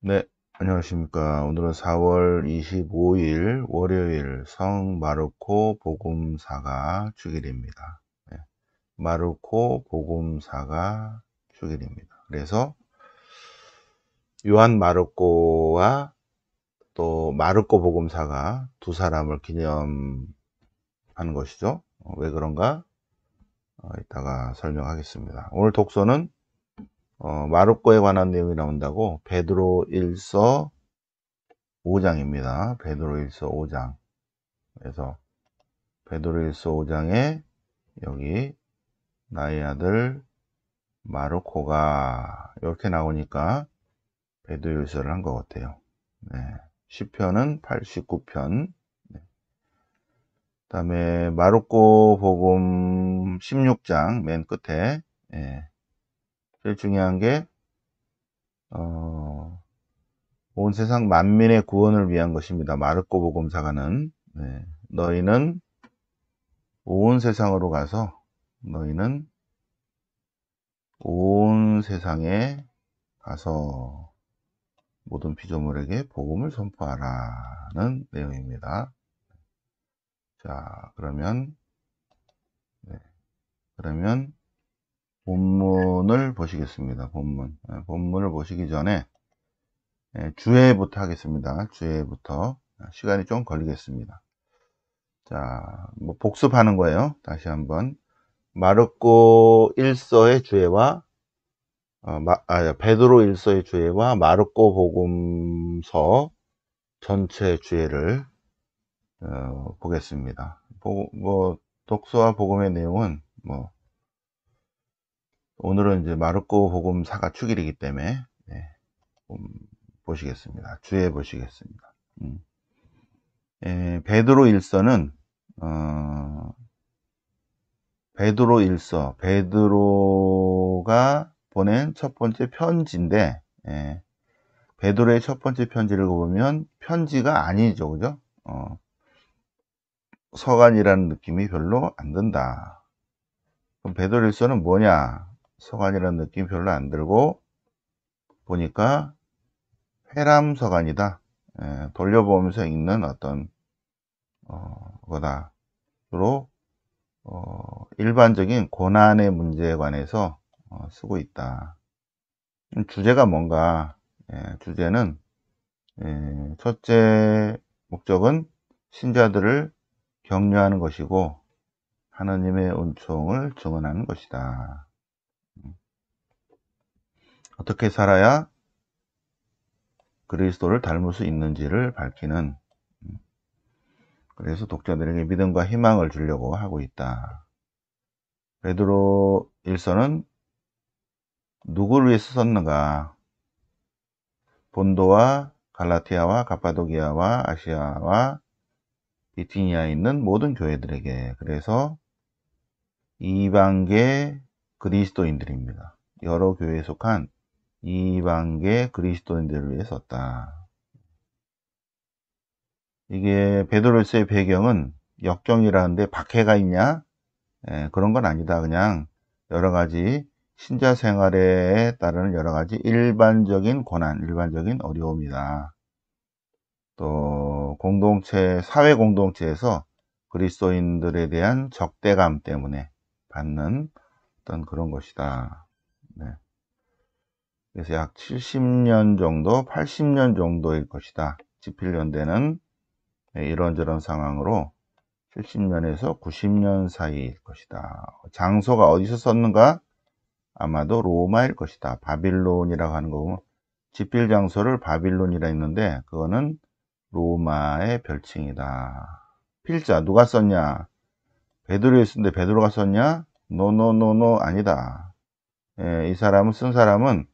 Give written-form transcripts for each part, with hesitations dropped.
네, 안녕하십니까. 오늘은 4월 25일 월요일 성 마르코 복음사가 주일입니다. 네, 마르코 복음사가 주일입니다. 그래서 요한 마르코와 또 마르코 복음사가 두 사람을 기념하는 것이죠. 왜 그런가? 이따가 설명하겠습니다. 오늘 독서는 마르코에 관한 내용이 나온다고 베드로 1서 5장입니다. 베드로 1서 5장. 그래서 베드로일서 5장에 여기 나의 아들 마르코가 이렇게 나오니까 베드로일서를 한 것 같아요. 네. 시편은 89편. 네. 그다음에 마르코 복음 16장 맨 끝에 제일 중요한 게 온 세상 만민의 구원을 위한 것입니다. 마르코 복음사가는 너희는 온 세상으로 가서 너희는 온 세상에 가서 모든 피조물에게 복음을 선포하라는 내용입니다. 자, 그러면 본문을 보시겠습니다. 본문을 보시기 전에 주애부터 하겠습니다. 주애부터 시간이 좀 걸리겠습니다. 자, 뭐 복습하는 거예요. 다시 한번 마르코 1서의 주애와 베드로 1서의 주애와 마르코 복음서 전체 주애를 보겠습니다. 독서와 복음의 내용은 오늘은 이제 마르코 복음사가 축일이기 때문에 보시겠습니다. 주애 보시겠습니다. 베드로 1서는 베드로 1서, 베드로가 보낸 첫 번째 편지인데, 베드로의 첫 번째 편지를 보면 편지가 아니죠, 그죠? 서간이라는 느낌이 별로 안 든다. 그럼 베드로 1서는 뭐냐? 서간이라는 느낌이 별로 안 들고, 보니까 회람 서간이다. 돌려보면서 읽는 어떤, 거다. 주로, 일반적인 고난의 문제에 관해서 쓰고 있다. 주제가 뭔가? 주제는 첫째 목적은 신자들을 격려하는 것이고 하나님의 은총을 증언하는 것이다. 어떻게 살아야 그리스도를 닮을 수 있는지를 밝히는, 그래서 독자들에게 믿음과 희망을 주려고 하고 있다. 베드로 1서는 누구를 위해서 썼는가? 본도와 갈라티아와 갑바도기아와 아시아와 비티니아에 있는 모든 교회들에게, 그래서 이방계 그리스도인들입니다. 여러 교회에 속한 이방계 그리스도인들을 위해 썼다. 이게 베드로서의 배경은 역경이라는데 박해가 있냐? 그런 건 아니다. 그냥 여러 가지 신자 생활에 따르는 여러 가지 일반적인 고난, 일반적인 어려움이다. 또 사회 공동체에서 그리스도인들에 대한 적대감 때문에 받는 어떤 그런 것이다. 그래서 약 70년 정도, 80년 정도일 것이다. 집필연대는 이런저런 상황으로 70년에서 90년 사이일 것이다. 장소가 어디서 썼는가? 아마도 로마일 것이다. 바빌론이라고 하는 거고, 집필 장소를 바빌론이라 했는데 그거는 로마의 별칭이다. 필자 누가 썼냐? 베드로에 쓰는데 베드로가 썼냐? 노노노노 아니다. 이 사람은 쓴 사람은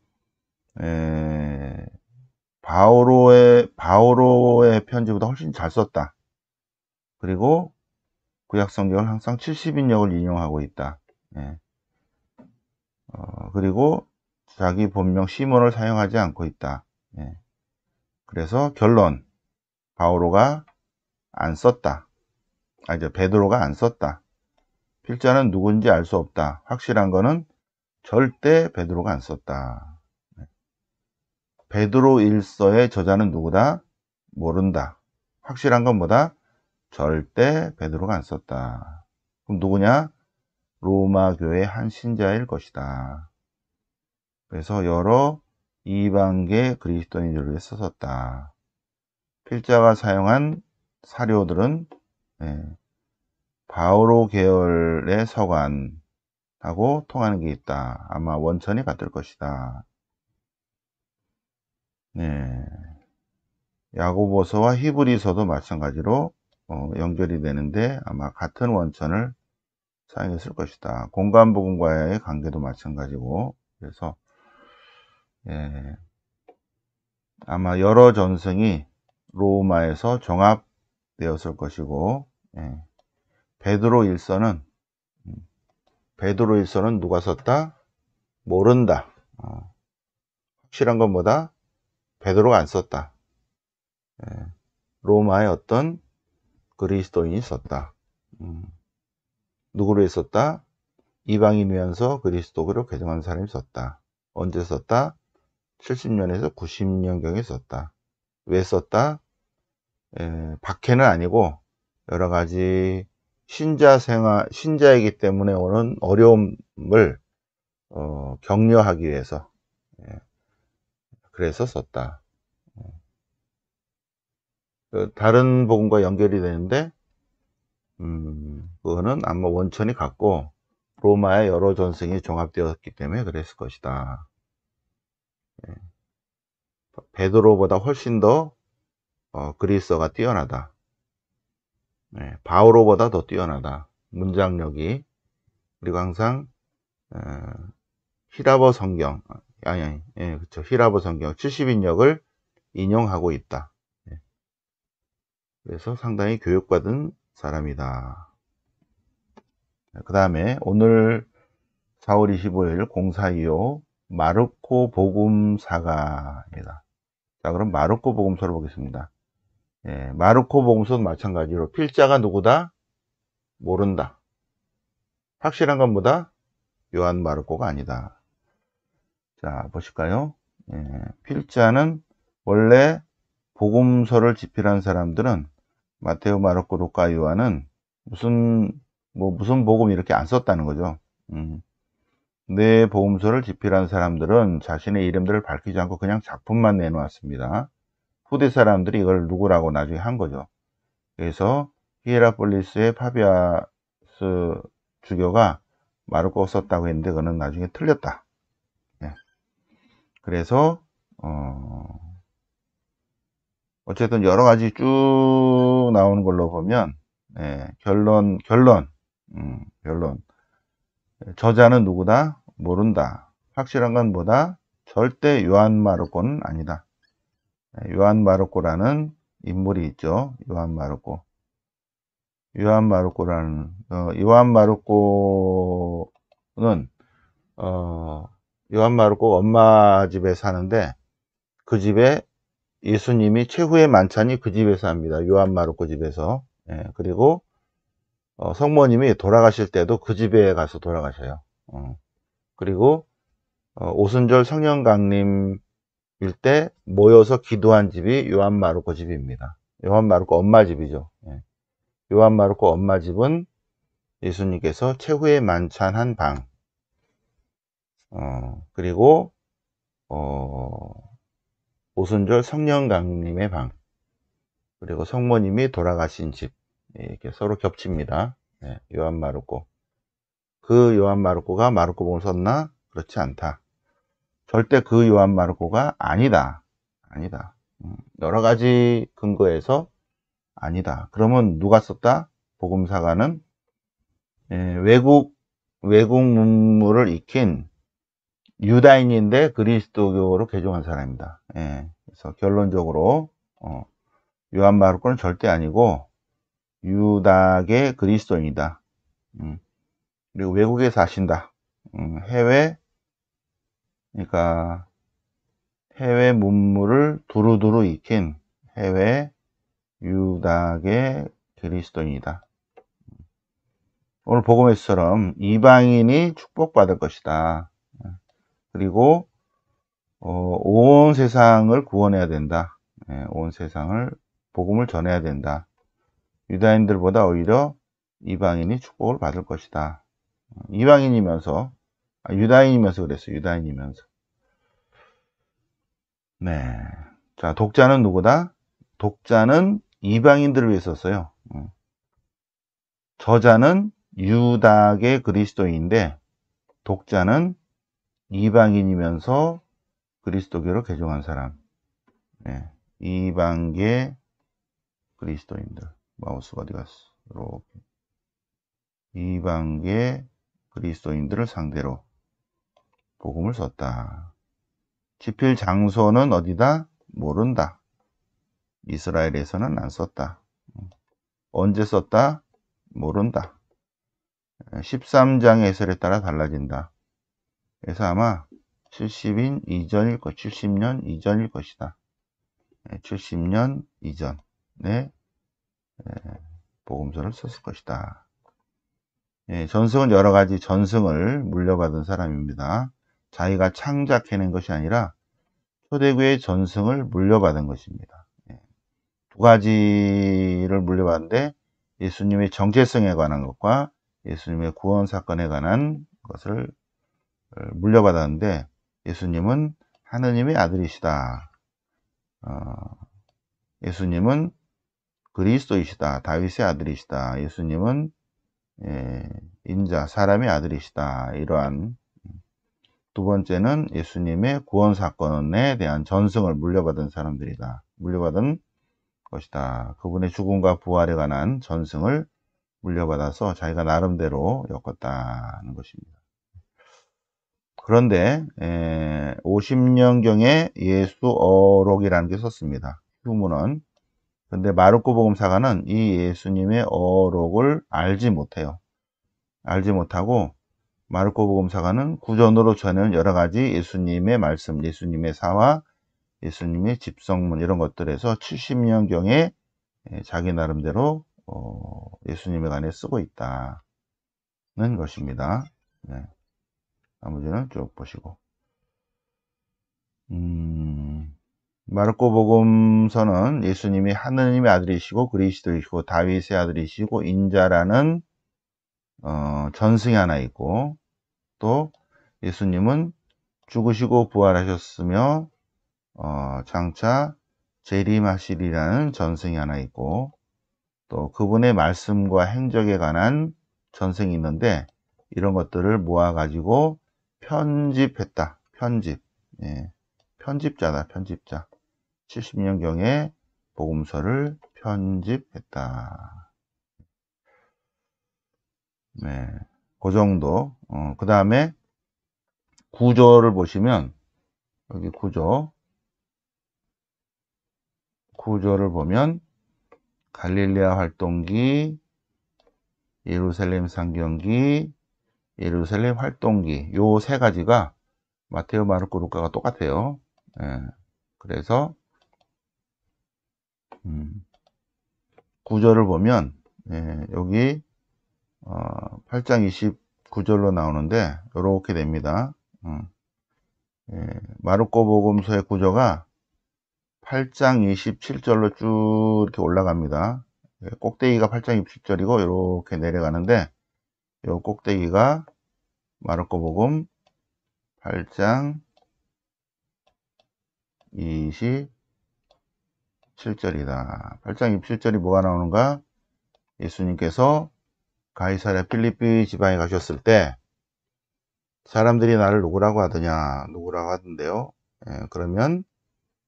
바오로의 편지보다 훨씬 잘 썼다. 그리고 구약 성경을 항상 70인역을 인용하고 있다. 그리고 자기 본명 시몬을 사용하지 않고 있다. 그래서 결론, 바오로가 안 썼다. 베드로가 안 썼다. 필자는 누군지 알 수 없다. 확실한 거는 절대 베드로가 안 썼다. 베드로 1서의 저자는 누구다? 모른다. 확실한 건 뭐다? 절대 베드로가 안 썼다. 그럼 누구냐? 로마 교회 한 신자일 것이다. 그래서 여러 이방계 그리스도인들을 위해 썼다. 필자가 사용한 사료들은 바오로 계열의 서관하고 통하는 게 있다. 아마 원천이 같을 것이다. 야고보서와 히브리서도 마찬가지로 연결이 되는데 아마 같은 원천을 사용했을 것이다. 공간복음과의 관계도 마찬가지고, 그래서 아마 여러 전승이 로마에서 종합되었을 것이고, 베드로 1서는 누가 썼다? 모른다. 확실한 건 뭐다? 베드로가 안 썼다. 로마의 어떤 그리스도인이 썼다. 누구로 썼다? 이방인이면서 그리스도교로 개종한 사람이 썼다. 언제 썼다? 70년에서 90년경에 썼다. 왜 썼다? 박해는 아니고 여러 가지 신자이기 때문에 오는 어려움을 격려하기 위해서 그래서 썼다. 다른 복음과 연결이 되는데 그거는 아마 원천이 같고 로마의 여러 전승이 종합되었기 때문에 그랬을 것이다. 베드로보다 훨씬 더 그리스어가 뛰어나다. 바오로보다 더 뛰어나다. 문장력이. 그리고 항상 히라버 성경, 그렇죠. 히라버 성경 70인역을 인용하고 있다. 그래서 상당히 교육받은 사람이다. 그 다음에 오늘 4월 25일 0425 마르코 복음사가입니다. 자, 그럼 마르코 복음서를 보겠습니다. 마르코 복음서도 마찬가지로 필자가 누구다? 모른다. 확실한 건 뭐다? 요한 마르코가 아니다. 자, 보실까요? 필자는 원래 복음서를 집필한 사람들은 마테오, 마르코, 루카, 요한은 무슨 복음 이렇게 안 썼다는 거죠. 내 복음서를 집필한 사람들은 자신의 이름들을 밝히지 않고 그냥 작품만 내놓았습니다. 후대 사람들이 이걸 누구라고 나중에 한 거죠. 그래서 히에라폴리스의 파비아스 주교가 마르코가 썼다고 했는데 그거는 나중에 틀렸다. 그래서 어쨌든 여러 가지 쭉 나오는 걸로 보면 결론 저자는 누구다? 모른다. 확실한 건 뭐다? 절대 요한 마르코는 아니다. 요한 마르코라는 인물이 있죠. 요한 마르코. 요한 마르코는 요한 마르코 엄마 집에 사는데 그 집에 예수님이 최후의 만찬이 그 집에서 합니다. 요한 마르코 집에서. 그리고 성모님이 돌아가실 때도 그 집에 가서 돌아가셔요. 그리고 오순절 성령 강림일 때 모여서 기도한 집이 요한 마르코 집입니다. 요한 마르코 엄마 집이죠. 요한 마르코 엄마 집은 예수님께서 최후의 만찬한 방, 그리고 오순절 성령 강림의 방, 그리고 성모님이 돌아가신 집, 이렇게 서로 겹칩니다. 요한 마르코. 그 요한 마르코가 마르코복음을 썼나? 그렇지 않다. 절대 그 요한 마르코가 아니다. 여러 가지 근거에서 아니다. 그러면 누가 썼다? 복음사가는 외국 문물을 익힌 유다인인데 그리스도교로 개종한 사람입니다. 그래서 결론적으로 요한 마르코는 절대 아니고 유다계 그리스도인이다. 그리고 외국에 사신다. 그러니까 해외 문물을 두루두루 익힌 해외 유다계 그리스도인이다. 오늘 복음에서처럼 이방인이 축복받을 것이다. 그리고 온 세상을 구원해야 된다. 온 세상을 복음을 전해야 된다. 유다인들보다 오히려 이방인이 축복을 받을 것이다. 이방인이면서, 유다인이면서 그랬어요. 유다인이면서. 네. 자, 독자는 누구다? 독자는 이방인들을 위해 썼어요. 저자는 유다계 그리스도인인데, 독자는 이방인이면서 그리스도교로 개종한 사람. 네. 이방계 그리스도인들. 마우스가 어디 갔어? 이렇게. 이방계 그리스도인들을 상대로 복음을 썼다. 집필 장소는 어디다? 모른다. 이스라엘에서는 안 썼다. 언제 썼다? 모른다. 13장의 해설에 따라 달라진다. 그래서 아마 70년 이전일 것이다. 70년 이전에 복음서를 썼을 것이다. 전승은 여러 가지 전승을 물려받은 사람입니다. 자기가 창작해낸 것이 아니라 초대교회의 전승을 물려받은 것입니다. 두 가지를 물려받는데 예수님의 정체성에 관한 것과 예수님의 구원 사건에 관한 것을 물려받았는데 예수님은 하느님의 아들이시다. 예수님은 그리스도이시다. 다윗의 아들이시다. 예수님은 인자, 사람의 아들이시다. 이러한 두 번째는 예수님의 구원 사건에 대한 전승을 물려받은 사람들이다. 물려받은 것이다. 그분의 죽음과 부활에 관한 전승을 물려받아서 자기가 나름대로 엮었다는 것입니다. 그런데 50년경에 예수 어록이라는 게 썼습니다. 휴문은. 근데 마르코 복음사가는 이 예수님의 어록을 알지 못해요. 알지 못하고 마르코 복음사가는 구전으로 전하는 여러 가지 예수님의 말씀, 예수님의 사화, 예수님의 집성문 이런 것들에서 70년경에 자기 나름대로 예수님에 관해 쓰고 있다는 것입니다. 네. 나머지는 쭉 보시고. 마르코 복음서는 예수님이 하느님의 아들이시고 그리스도이시고 다윗의 아들이시고 인자라는 전승이 하나 있고, 또 예수님은 죽으시고 부활하셨으며 장차 재림하시리라는 전승이 하나 있고, 또 그분의 말씀과 행적에 관한 전승이 있는데 이런 것들을 모아가지고 편집했다. 편집. 편집자다. 편집자. 70년경에 복음서를 편집했다. 네, 그 정도. 그 다음에 구조를 보시면 여기 구조를 보면 갈릴레아 활동기, 예루살렘 상경기, 예루살렘 활동기 요 세 가지가 마테오, 마르코, 루카가 똑같아요. 그래서 구조를 보면 여기 8장 29절로 나오는데 이렇게 됩니다. 마르코 복음서의 구조가 8장 27절로 쭉 이렇게 올라갑니다. 꼭대기가 8장 27절이고 이렇게 내려가는데 이 꼭대기가 마르코 복음 8장 27절이다. 8장 27절이 뭐가 나오는가? 예수님께서 가이사랴 필리피 지방에 가셨을 때 사람들이 나를 누구라고 하더냐? 누구라고 하던데요. 그러면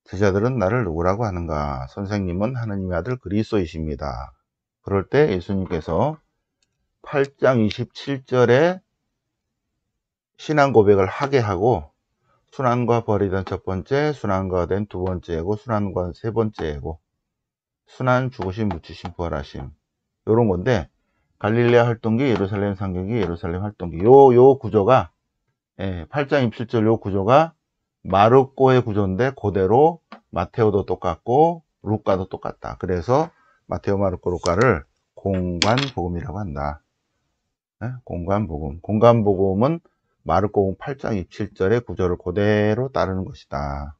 제자들은 나를 누구라고 하는가? 선생님은 하느님의 아들 그리스도이십니다. 그럴 때 예수님께서 8장 27절에 신앙 고백을 하게 하고 순환과 벌이던 첫 번째, 순환과 된 두 번째고, 순환과 세 번째고, 순환, 죽으심, 묻히심, 부활하심 요런 건데 갈릴레아 활동기, 예루살렘 상경기, 예루살렘 활동기 요 구조가 8장 27절 요 구조가 마르코의 구조인데 그대로 마테오도 똑같고 루카도 똑같다. 그래서 마테오, 마르코, 루카를 공관복음이라고 한다. 공관복음. 공관복음은 마르코복음 8장 27절의 구절을 그대로 따르는 것이다.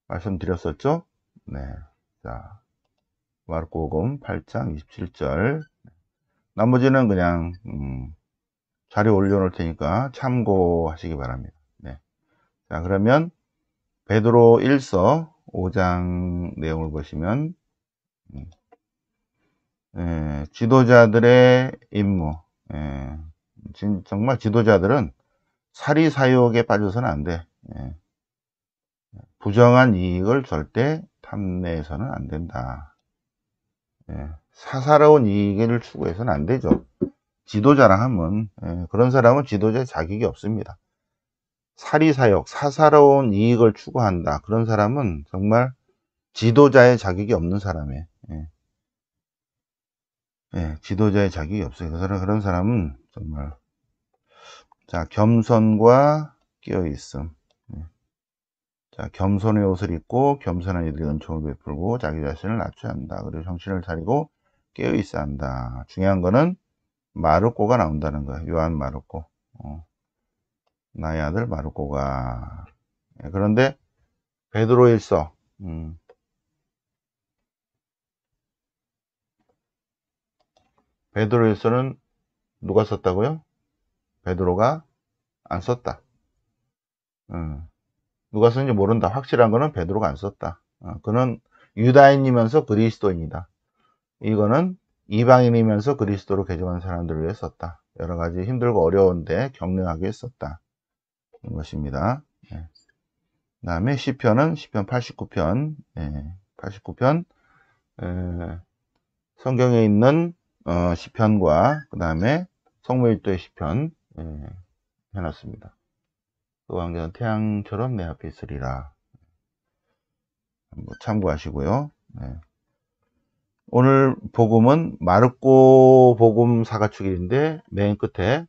말씀드렸었죠? 네. 자, 마르코복음 8장 27절. 나머지는 그냥 자료 올려놓을 테니까 참고하시기 바랍니다. 네. 자, 그러면 베드로 1서 5장 내용을 보시면 지도자들의 임무. 정말 지도자들은 사리사욕에 빠져서는 안 돼. 부정한 이익을 절대 탐내서는 안 된다. 사사로운 이익을 추구해서는 안 되죠. 지도자라 하면 그런 사람은 지도자의 자격이 없습니다. 사리사욕, 사사로운 이익을 추구한다. 그런 사람은 정말 지도자의 자격이 없는 사람이에요. 지도자의 자격이 없어요. 그런 사람은 정말 자, 겸손과 끼어있음. 자, 겸손의 옷을 입고 겸손한 이들이 은총을 베풀고 자기 자신을 낮춰야 한다. 그리고 정신을 차리고 깨어있어야 한다. 중요한 거는 마르코가 나온다는 거예요. 요한 마르코. 나의 아들 마르코가. 그런데 베드로일서 베드로일서는 누가 썼다고요? 베드로가 안 썼다. 누가 썼는지 모른다. 확실한 거는 베드로가 안 썼다. 그는 유다인이면서 그리스도인이다. 이거는 이방인이면서 그리스도로 개종한 사람들을 위해 썼다. 여러 가지 힘들고 어려운데 격려하게 썼다. 이 것입니다. 그 다음에 시편은 시편 89편. 89편. 성경에 있는 시편과 그 다음에 성모일도의 시편 해놨습니다. 그 왕자는 태양처럼 내 앞에 있으리라. 한번 참고하시고요. 오늘 복음은 마르코 복음 사가축일인데 맨 끝에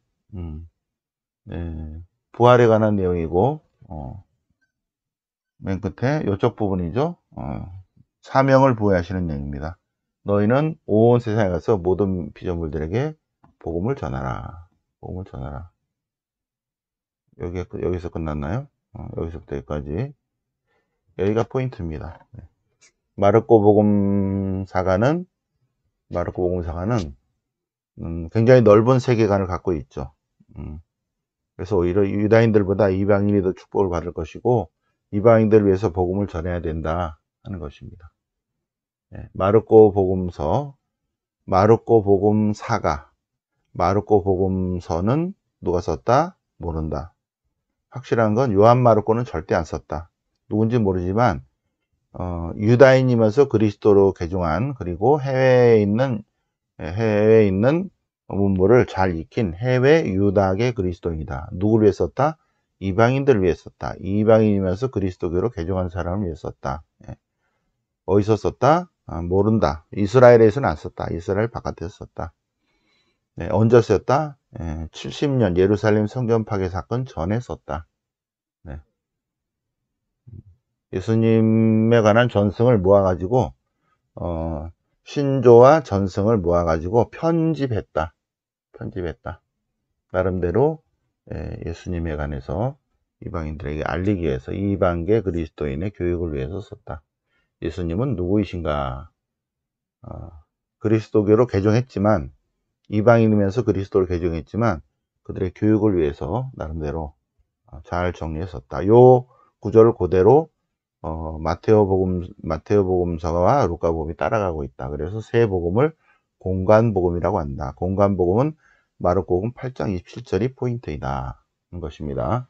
부활에 관한 내용이고 맨 끝에 이쪽 부분이죠. 사명을 부여하시는 내용입니다. 너희는 온 세상에 가서 모든 피조물들에게 복음을 전하라. 복음을 전하라. 여기서 끝났나요? 여기서부터 여기까지. 여기가 포인트입니다. 마르코 복음 사가는 굉장히 넓은 세계관을 갖고 있죠. 그래서 오히려 유다인들보다 이방인이 더 축복을 받을 것이고 이방인들을 위해서 복음을 전해야 된다 하는 것입니다. 마르코 복음서, 마르코 복음사가, 마르코 복음서는 누가 썼다? 모른다. 확실한 건 요한 마르코는 절대 안 썼다. 누군지 모르지만 유다인이면서 그리스도로 개종한, 그리고 해외에 있는 문물을 잘 익힌 해외 유다계 그리스도인이다. 누구를 위해 썼다? 이방인들을 위해 썼다. 이방인이면서 그리스도교로 개종한 사람을 위해 썼다. 어디서 썼다? 모른다. 이스라엘에서는 안 썼다. 이스라엘 바깥에서 썼다. 언제 썼다? 70년 예루살렘 성전 파괴 사건 전에 썼다. 예수님에 관한 전승을 모아가지고 신조와 전승을 모아가지고 편집했다. 나름대로 예수님에 관해서 이방인들에게 알리기 위해서 이방계 그리스도인의 교육을 위해서 썼다. 예수님은 누구이신가? 그리스도교로 개종했지만 이방인이면서 그리스도를 개종했지만 그들의 교육을 위해서 나름대로 잘 정리했었다. 요 구절을 그대로 마테오복음서와 루카복음이 따라가고 있다. 그래서 세 복음을 공관복음이라고 한다. 공관복음은 마르코복음 8장 27절이 포인트이다. 는 것입니다.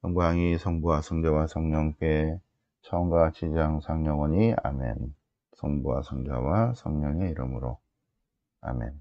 영광이 성부와 성자와 성령께 처음과 같이 이제 항상 영원히 아멘. 성부와 성자와 성령의 이름으로 아멘.